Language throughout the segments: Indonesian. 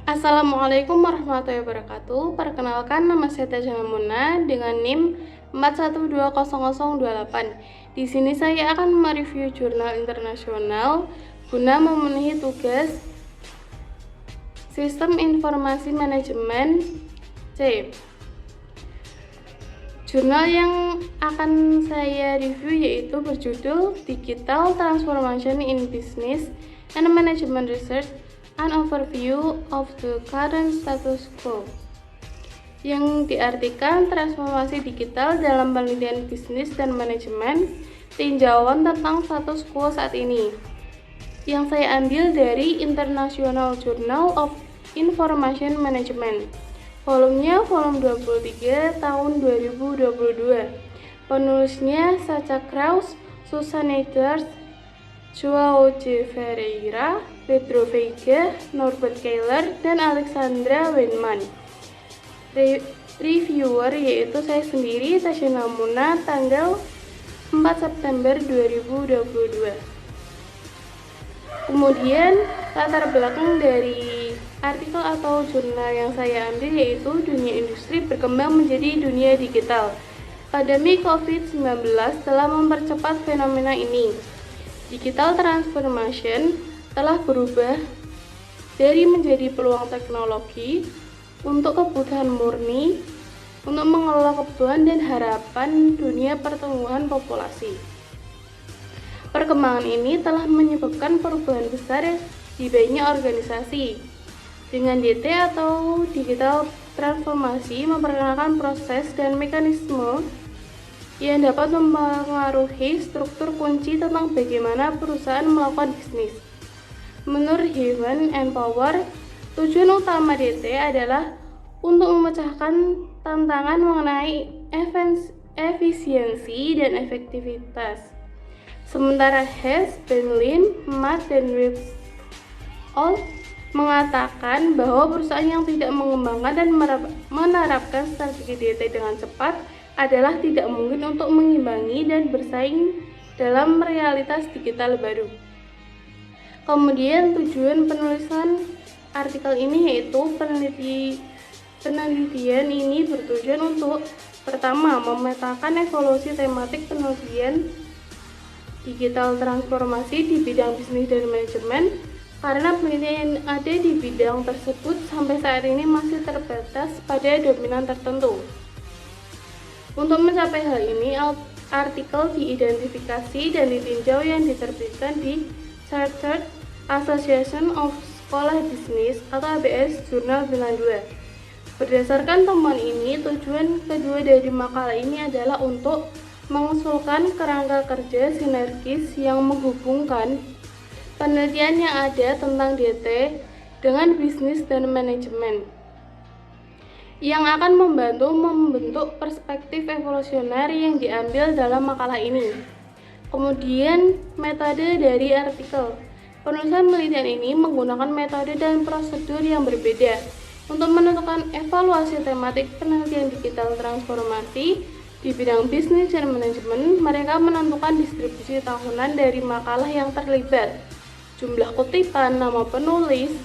Assalamualaikum warahmatullahi wabarakatuh. Perkenalkan, nama saya Tajana Muna dengan NIM 41200028. Di sini saya akan mereview jurnal internasional guna memenuhi tugas Sistem Informasi Manajemen C. Jurnal yang akan saya review yaitu berjudul Digital Transformation in Business and Management Research, an Overview of the Current Status Quo, yang diartikan transformasi digital dalam penelitian bisnis dan manajemen, tinjauan tentang status quo saat ini, yang saya ambil dari International Journal of Information Management, volumenya volume 23 tahun 2022. Penulisnya Sacha Krauss, Susan Neidhart, João J. Ferreira, Pedro Veiga, Norbert Keller, dan Alexandra Weinmann. Reviewer yaitu saya sendiri, Tajana Muna, tanggal 4 September 2022. Kemudian latar belakang dari artikel atau jurnal yang saya ambil yaitu dunia industri berkembang menjadi dunia digital. Pandemi COVID-19 telah mempercepat fenomena ini. Digital transformation telah berubah dari menjadi peluang teknologi untuk kebutuhan murni untuk mengelola kebutuhan dan harapan dunia pertumbuhan populasi. Perkembangan ini telah menyebabkan perubahan besar di banyak organisasi. Dengan DT atau digital transformasi memperkenalkan proses dan mekanisme yang dapat mempengaruhi struktur kunci tentang bagaimana perusahaan melakukan bisnis. Menurut Human and Power, tujuan utama DT adalah untuk memecahkan tantangan mengenai efisiensi dan efektivitas. Sementara Hess, Benlin, Matt, dan Ritz-All mengatakan bahwa perusahaan yang tidak mengembangkan dan menerapkan strategi DT dengan cepat adalah tidak mungkin untuk mengimbangi dan bersaing dalam realitas digital baru. Kemudian tujuan penulisan artikel ini yaitu penelitian ini bertujuan untuk pertama, memetakan evolusi tematik penelitian digital transformasi di bidang bisnis dan manajemen, karena penelitian yang ada di bidang tersebut sampai saat ini masih terbatas pada dominan tertentu. Untuk mencapai hal ini, artikel diidentifikasi dan ditinjau yang diterbitkan di Chartered Association of Sekolah Bisnis atau ABS Jurnal Finlandia. Berdasarkan temuan ini, tujuan kedua dari makalah ini adalah untuk mengusulkan kerangka kerja sinergis yang menghubungkan penelitian yang ada tentang DT dengan bisnis dan manajemen, yang akan membantu membentuk perspektif evolusioner yang diambil dalam makalah ini. Kemudian, metode dari artikel. Penulisan penelitian ini menggunakan metode dan prosedur yang berbeda untuk menentukan evaluasi tematik penelitian digital transformasi di bidang bisnis dan manajemen. Mereka menentukan distribusi tahunan dari makalah yang terlibat, jumlah kutipan, nama penulis,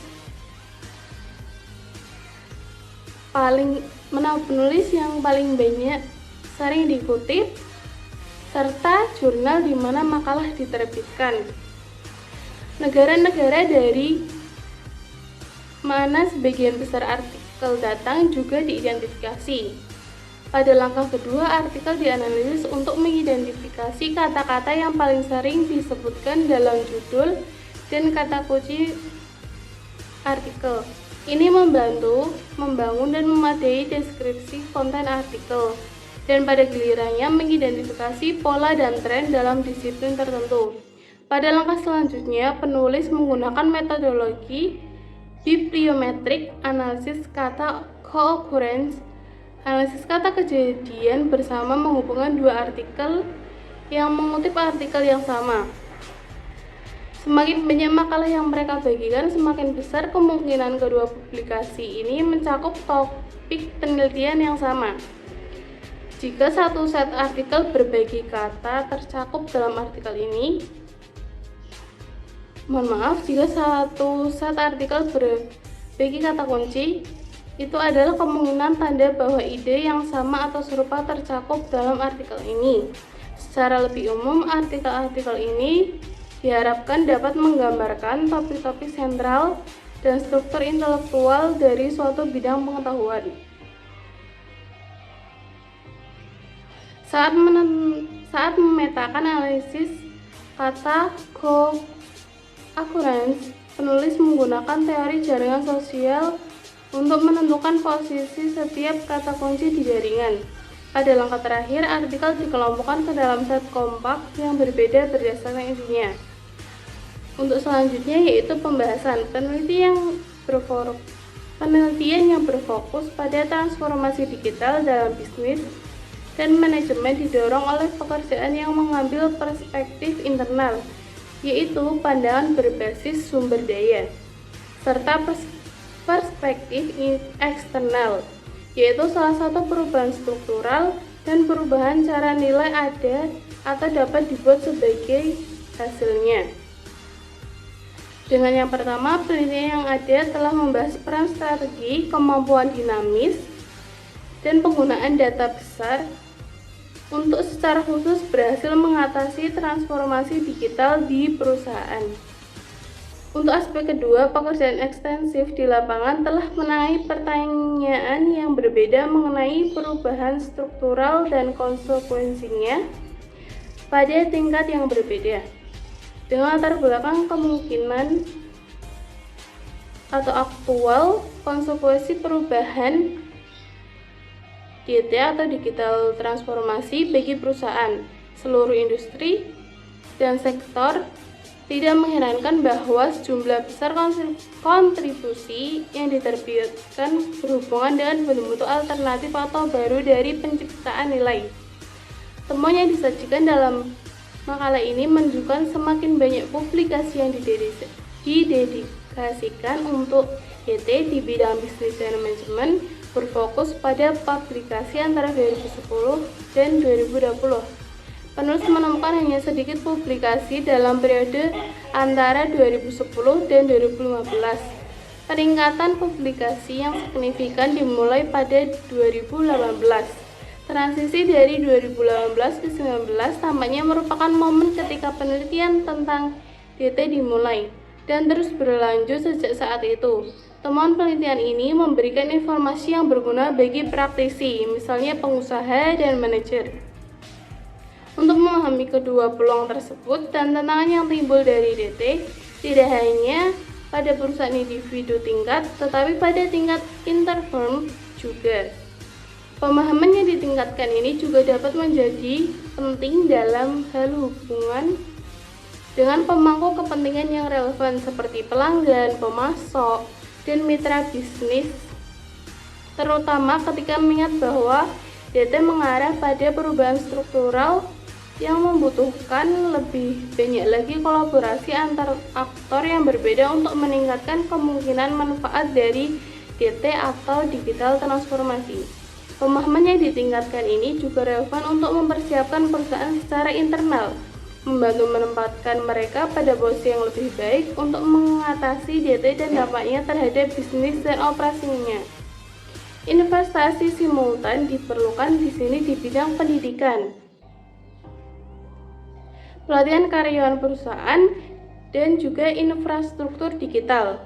penulis yang paling banyak sering dikutip, serta jurnal di mana makalah diterbitkan. Negara-negara dari mana sebagian besar artikel datang juga diidentifikasi. Pada langkah kedua, artikel dianalisis untuk mengidentifikasi kata-kata yang paling sering disebutkan dalam judul dan kata kunci artikel. Ini membantu membangun dan memadai deskripsi konten artikel, dan pada gilirannya mengidentifikasi pola dan tren dalam disiplin tertentu. Pada langkah selanjutnya, penulis menggunakan metodologi bibliometrik, analisis kata co-occurrence, analisis kata kejadian bersama menghubungkan dua artikel yang mengutip artikel yang sama. Semakin banyak makalah yang mereka bagikan, semakin besar kemungkinan kedua publikasi ini mencakup topik penelitian yang sama. Jika satu set artikel berbagi kata tercakup dalam artikel ini, jika satu set artikel Bagi kata kunci, itu adalah kemungkinan tanda bahwa ide yang sama atau serupa tercakup dalam artikel ini. Secara lebih umum, artikel-artikel ini diharapkan dapat menggambarkan topik-topik sentral dan struktur intelektual dari suatu bidang pengetahuan. Saat memetakan analisis kata co-occurrence, penulis menggunakan teori jaringan sosial untuk menentukan posisi setiap kata kunci di jaringan. Pada langkah terakhir, artikel dikelompokkan ke dalam set kompak yang berbeda berdasarkan isinya. Untuk selanjutnya yaitu pembahasan. Penelitian yang berfokus pada transformasi digital dalam bisnis dan manajemen didorong oleh pekerjaan yang mengambil perspektif internal, yaitu pandangan berbasis sumber daya, serta perspektif eksternal, yaitu salah satu perubahan struktural dan perubahan cara nilai ada atau dapat dibuat sebagai hasilnya. Dengan yang pertama, penelitian yang ada telah membahas peran strategi, kemampuan dinamis, dan penggunaan data besar untuk secara khusus berhasil mengatasi transformasi digital di perusahaan. Untuk aspek kedua, pekerjaan ekstensif di lapangan telah menangani pertanyaan yang berbeda mengenai perubahan struktural dan konsekuensinya pada tingkat yang berbeda. Dengan latar belakang kemungkinan atau aktual konsekuensi perubahan DT atau digital transformasi bagi perusahaan, seluruh industri, dan sektor, tidak mengherankan bahwa sejumlah besar kontribusi yang diterbitkan berhubungan dengan bentuk alternatif atau baru dari penciptaan nilai. Temuan yang disajikan dalam makalah ini menunjukkan semakin banyak publikasi yang didedikasikan untuk DT di bidang bisnis dan manajemen berfokus pada publikasi antara 2010 dan 2020. Penulis menemukan hanya sedikit publikasi dalam periode antara 2010 dan 2015. Peningkatan publikasi yang signifikan dimulai pada 2018. Transisi dari 2018 ke 2019 tampaknya merupakan momen ketika penelitian tentang DT dimulai dan terus berlanjut sejak saat itu. Temuan penelitian ini memberikan informasi yang berguna bagi praktisi, misalnya pengusaha dan manajer, untuk memahami kedua peluang tersebut dan tantangan yang timbul dari DT, tidak hanya pada perusahaan individu tingkat, tetapi pada tingkat interfirm juga. Pemahaman yang ditingkatkan ini juga dapat menjadi penting dalam hal hubungan dengan pemangku kepentingan yang relevan seperti pelanggan, pemasok, dan mitra bisnis, terutama ketika mengingat bahwa DT mengarah pada perubahan struktural yang membutuhkan lebih banyak lagi kolaborasi antar aktor yang berbeda untuk meningkatkan kemungkinan manfaat dari DT atau digital transformasi. Pemahaman yang ditingkatkan ini juga relevan untuk mempersiapkan perusahaan secara internal, membantu menempatkan mereka pada posisi yang lebih baik untuk mengatasi DT dan dampaknya terhadap bisnis dan operasinya. Investasi simultan diperlukan di sini di bidang pendidikan, pelatihan karyawan perusahaan, dan juga infrastruktur digital.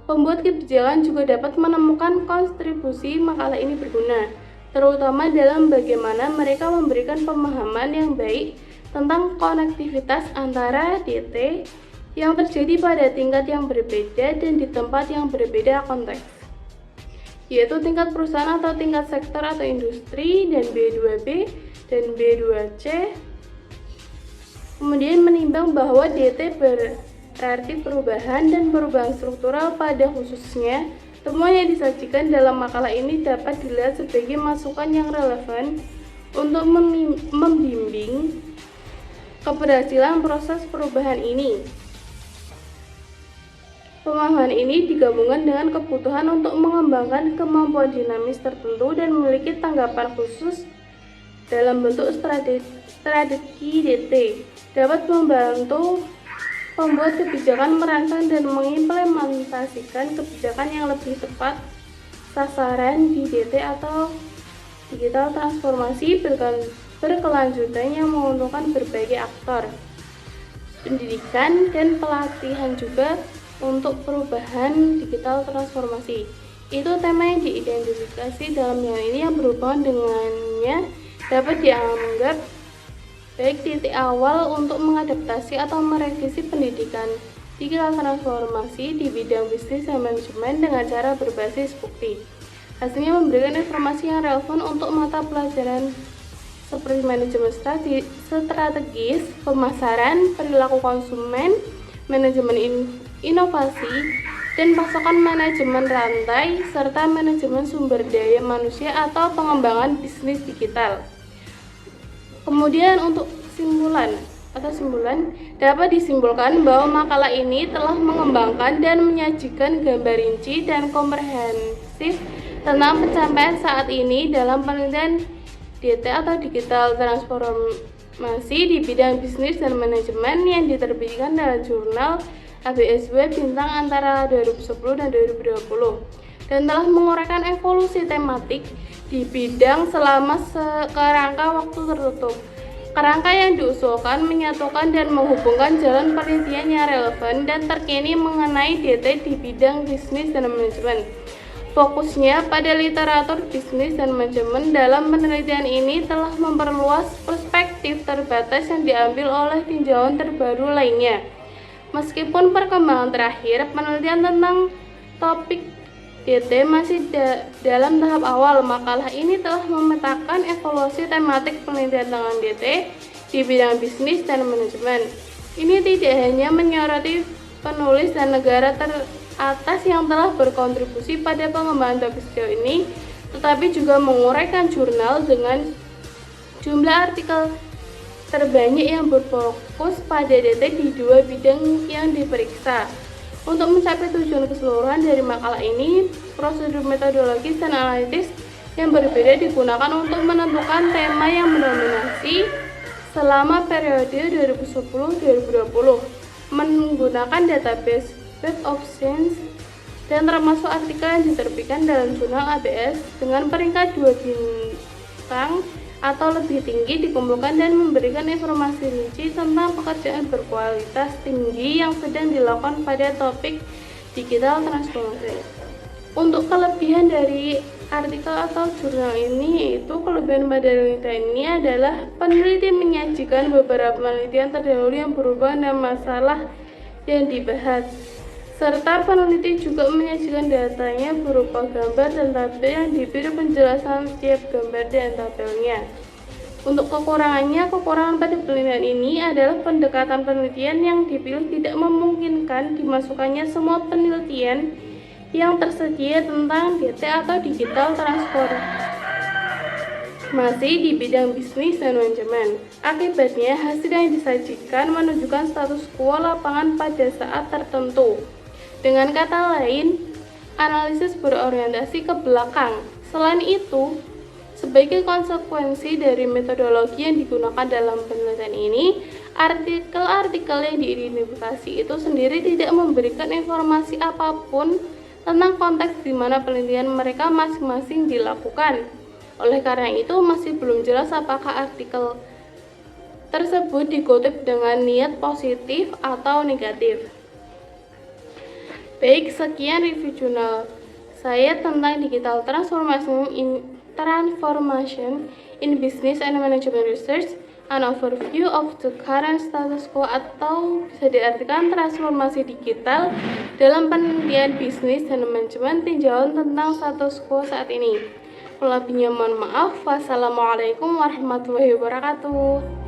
Pembuat kebijakan juga dapat menemukan kontribusi makalah ini berguna, terutama dalam bagaimana mereka memberikan pemahaman yang baik tentang konektivitas antara DT yang terjadi pada tingkat yang berbeda dan di tempat yang berbeda konteks, yaitu tingkat perusahaan atau tingkat sektor atau industri, dan B2B dan B2C. Kemudian menimbang bahwa DT berarti perubahan dan perubahan struktural pada khususnya. Temuan yang disajikan dalam makalah ini dapat dilihat sebagai masukan yang relevan untuk membimbing keberhasilan proses perubahan ini. Pemahaman ini digabungkan dengan kebutuhan untuk mengembangkan kemampuan dinamis tertentu dan memiliki tanggapan khusus dalam bentuk strategi DT, dapat membantu membuat kebijakan, merancang dan mengimplementasikan kebijakan yang lebih tepat sasaran di DT atau digital transformasi berkelanjutan yang menguntungkan berbagai aktor, pendidikan dan pelatihan juga untuk perubahan digital transformasi. Itu tema yang diidentifikasi dalam hal ini yang berhubungan dengannya dapat dianggap baik titik awal untuk mengadaptasi atau merevisi pendidikan digital transformasi di bidang bisnis dan manajemen dengan cara berbasis bukti. Hasilnya memberikan informasi yang relevan untuk mata pelajaran seperti manajemen strategis, pemasaran, perilaku konsumen, manajemen inovasi, dan pasokan, manajemen rantai, serta manajemen sumber daya manusia atau pengembangan bisnis digital. Kemudian untuk simpulan dapat disimpulkan bahwa makalah ini telah mengembangkan dan menyajikan gambar rinci dan komprehensif tentang pencapaian saat ini dalam penelitian DT atau digital transformasi di bidang bisnis dan manajemen yang diterbitkan dalam jurnal ABSW Bintang antara 2010 dan 2020 dan telah menguraikan evolusi tematik di bidang selama kerangka waktu tertutup. Kerangka yang diusulkan menyatukan dan menghubungkan jalan penelitian yang relevan dan terkini mengenai DT di bidang bisnis dan manajemen. Fokusnya pada literatur bisnis dan manajemen dalam penelitian ini telah memperluas perspektif terbatas yang diambil oleh tinjauan terbaru lainnya. Meskipun perkembangan terakhir penelitian tentang topik DT masih dalam tahap awal, makalah ini telah memetakan evaluasi tematik penelitian tentang DT di bidang bisnis dan manajemen. Ini tidak hanya menyoroti penulis dan negara teratas yang telah berkontribusi pada pengembangan topik sejauh ini, tetapi juga menguraikan jurnal dengan jumlah artikel terbanyak yang berfokus pada DT di dua bidang yang diperiksa. Untuk mencapai tujuan keseluruhan dari makalah ini, prosedur metodologis dan analitis yang berbeda digunakan untuk menentukan tema yang mendominasi selama periode 2010-2020 menggunakan database Web of Science dan termasuk artikel yang diterbitkan dalam jurnal ABS dengan peringkat 2 bintang atau lebih tinggi dikumpulkan dan memberikan informasi rinci tentang pekerjaan berkualitas tinggi yang sedang dilakukan pada topik digital transformasi. Untuk kelebihan dari artikel atau jurnal ini, yaitu kelebihan pada penelitian ini adalah peneliti menyajikan beberapa penelitian terdahulu yang berhubungan dengan masalah yang dibahas, serta peneliti juga menyajikan datanya berupa gambar dan tabel yang diberi penjelasan setiap gambar dan tabelnya. Untuk kekurangan pada penelitian ini adalah pendekatan penelitian yang dipilih tidak memungkinkan dimasukkannya semua penelitian yang tersedia tentang DT atau digital transformasi di bidang bisnis dan manajemen. Akibatnya, hasil yang disajikan menunjukkan status quo lapangan pada saat tertentu. Dengan kata lain, analisis berorientasi ke belakang. Selain itu, sebagai konsekuensi dari metodologi yang digunakan dalam penelitian ini, artikel-artikel yang diidentifikasi itu sendiri tidak memberikan informasi apapun tentang konteks di mana penelitian mereka masing-masing dilakukan. Oleh karena itu, masih belum jelas apakah artikel tersebut dikutip dengan niat positif atau negatif. Baik, sekian review jurnal saya tentang digital transformation in business and management research, an overview of the current status quo, atau bisa diartikan transformasi digital dalam penelitian bisnis dan manajemen, tinjauan tentang status quo saat ini. Lebihnya mohon maaf. Wassalamualaikum warahmatullahi wabarakatuh.